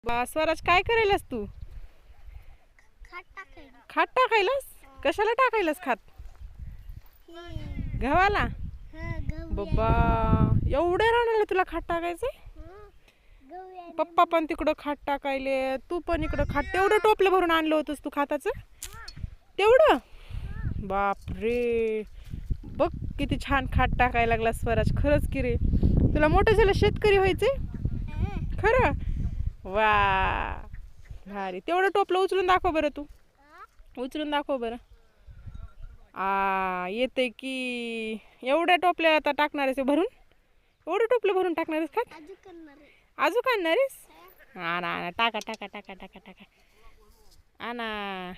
बा स्वराज, काय करायलास तू? खात टाकायलास? कशाला टाकायलास खात? गव्हाला? बाबा, एवढ्या रानाला तुला खात टाकायचंय? पप्पा पण तिकडं खात टाकायले, तू पण इकडं खात. तेवढं टोपलं भरून आणलं होतंस तू खाताचं? तेवढं? बापरे, बघ किती छान खात टाकायला लागला स्वराज. खरंच की रे, तुला मोठं झालं शेतकरी व्हायचंय खरं? वा, भारी. तेवढं टोपलं उचलून दाखव बरं तू. उचलून दाखव बरं. येते की. एवढ्या टोपल्या आता टाकणार आहेस भरून? एवढं टोपलं भरून टाकणार आहेस खात? अजून आणणार आहेस? आणा आणा, टाका टाका टाका टाका टाका आणा.